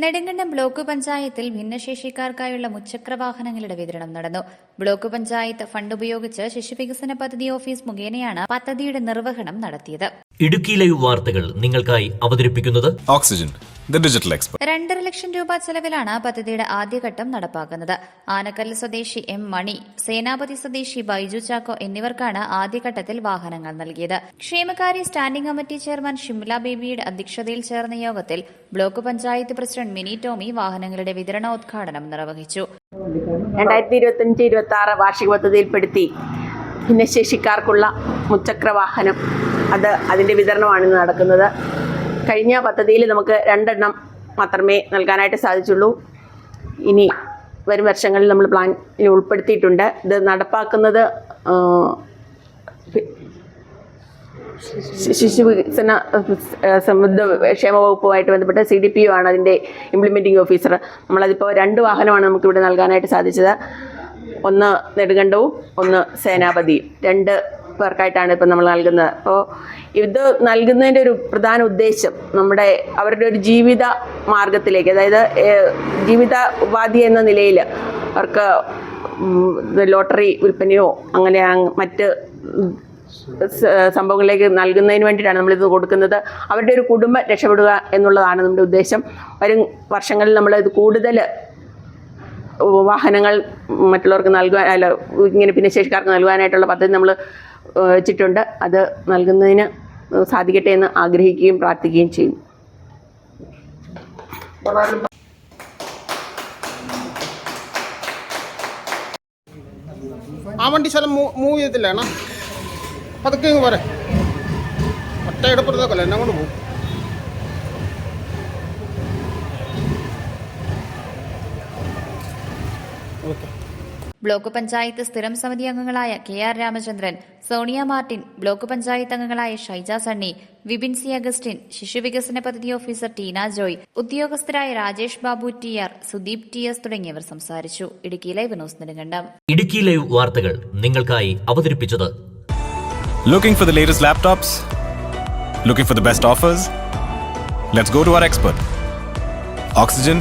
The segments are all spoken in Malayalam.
നെടുങ്കണ്ടം ബ്ലോക്ക് പഞ്ചായത്തിൽ ഭിന്നശേഷിക്കാർക്കായുള്ള മുച്ചക്ര വാഹനങ്ങളുടെ വിതരണം നടന്നു. ബ്ലോക്ക് പഞ്ചായത്ത് ഫണ്ട് ഉപയോഗിച്ച് ശിശുവികസന പദ്ധതി ഓഫീസ് മുഖേനയാണ് പദ്ധതിയുടെ നിർവഹണം നടത്തിയത്. ഇടുക്കി ലൈവ് വാർത്തകൾ നിങ്ങൾക്കായി അവതരിപ്പിക്കുന്നത് ഓക്സിജൻ, ദി ഡിജിറ്റൽ എക്സ്പെർട്ട്. 2.5 ലക്ഷം രൂപ ചെലവിലാണ് പദ്ധതിയുടെ ആദ്യഘട്ടം നടപ്പാക്കുന്നത്. ആനക്കല്ല് സ്വദേശി എം മണി, സേനാപതി സ്വദേശി ബൈജു ചാക്കോ എന്നിവർക്കാണ് ആദ്യഘട്ടത്തിൽ വാഹനങ്ങൾ നൽകിയത്. ക്ഷേമകാര്യ സ്റ്റാൻഡിംഗ് കമ്മിറ്റി ചെയർമാൻ ഷിംല ബേബിയുടെ അധ്യക്ഷതയിൽ ചേർന്ന യോഗത്തിൽ ബ്ലോക്ക് പഞ്ചായത്ത് പ്രസിഡന്റ് മിനി ടോമി വാഹനങ്ങളുടെ വിതരണോദ്ഘാടനം നിർവഹിച്ചു. 2025-26 വാർഷിക പദ്ധതിയിൽപ്പെടുത്തി ഭിന്നശേഷിക്കാർക്കുള്ള മുച്ചക്ര വാഹനം അതിൻ്റെ വിതരണമാണ് ഇന്ന് നടക്കുന്നത്. കഴിഞ്ഞ പദ്ധതിയിൽ നമുക്ക് 2 എണ്ണം മാത്രമേ നൽകാനായിട്ട് സാധിച്ചുള്ളൂ. ഇനി വരും വർഷങ്ങളിൽ നമ്മൾ പ്ലാനിൽ ഉൾപ്പെടുത്തിയിട്ടുണ്ട്. ഇത് നടപ്പാക്കുന്നത് ശിശുവികസന ക്ഷേമ വകുപ്പുമായിട്ട് ബന്ധപ്പെട്ട CDPO ആണ് അതിൻ്റെ ഇംപ്ലിമെൻറ്റിംഗ് ഓഫീസർ. നമ്മളതിപ്പോൾ 2 വാഹനമാണ് നമുക്കിവിടെ നൽകാനായിട്ട് സാധിച്ചത്. ഒന്ന് നെടുങ്കണ്ടവും ഒന്ന് സേനാപതിയും. 2 പേർക്കായിട്ടാണ് ഇപ്പം നമ്മൾ നൽകുന്നത്. അപ്പോൾ ഇത് നൽകുന്നതിൻ്റെ ഒരു പ്രധാന ഉദ്ദേശം അവരുടെ ഒരു ജീവിത മാർഗത്തിലേക്ക്, അതായത് ജീവിത ഉപാധി എന്ന നിലയിൽ അവർക്ക് ലോട്ടറി വിൽപ്പനയോ അങ്ങനെ മറ്റ് സംഭവങ്ങളിലേക്ക് നൽകുന്നതിന് വേണ്ടിയിട്ടാണ് നമ്മളിത് കൊടുക്കുന്നത്. അവരുടെ ഒരു കുടുംബം രക്ഷപ്പെടുക എന്നുള്ളതാണ് നമ്മുടെ ഉദ്ദേശം. വരും വർഷങ്ങളിൽ നമ്മളിത് കൂടുതൽ വാഹനങ്ങൾ മറ്റുള്ളവർക്ക് ഇങ്ങനെ ഭിന്നശേഷിക്കാർക്ക് നൽകുവാനായിട്ടുള്ള പദ്ധതി നമ്മൾ വെച്ചിട്ടുണ്ട്. അത് നൽകുന്നതിന് സാധിക്കട്ടെ എന്ന് ആഗ്രഹിക്കുകയും പ്രാർത്ഥിക്കുകയും ചെയ്യും. ആ വണ്ടി സ്ഥലം മൂവ് ചെയ്തില്ലാണ്. അതൊക്കെ ഇങ്ങ് പോരെ, ഒറ്റ എടുപ്പുറത്തേക്കല്ല എന്നെ കൊണ്ട് പോകും. ബ്ലോക്ക് പഞ്ചായത്ത് സ്ഥിരം സമിതി അംഗങ്ങളായ KR രാമചന്ദ്രൻ, സോണിയ മാർട്ടിൻ, ബ്ലോക്ക് പഞ്ചായത്ത് അംഗങ്ങളായ ഷൈജ സണ്ണി, വിപിൻ സി അഗസ്റ്റിൻ, ശിശുവികസന പദ്ധതി ഓഫീസർ ടീന ജോയ്, ഉദ്യോഗസ്ഥരായ രാജേഷ് ബാബു TR, സുദീപ് TS തുടങ്ങിയവർ സംസാരിച്ചു. Idukki live news Nedumkandam. Idukki live വാർത്തകൾ നിങ്ങൾക്കായി അവതരിപ്പിച്ചത് Looking for the latest laptops? Looking for the best offers? Let's go to our expert. Oxygen,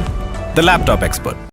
the laptop expert.